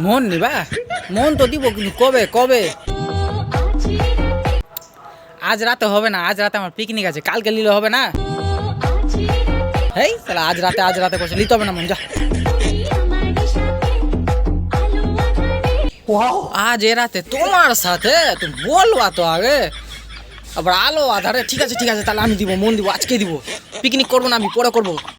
মন নিবা? মন তো দিব, কিন্তু কবে কবে? আজ রাতে হবে না, আজ রাতে আমার পিকনিক আছে, কালকে নিলে হবে না? হেই তাহলে আজ রাতে করছে, নিতে হবে না মন, যা। আজ এ রাতে তোমার সাথে তুমি বলবা তো আগে, আবার আলো আধারে। ঠিক আছে তাহলে আমি দিব, মন দিব, আজকে দিব। পিকনিক করবো না, আমি পরে করবো।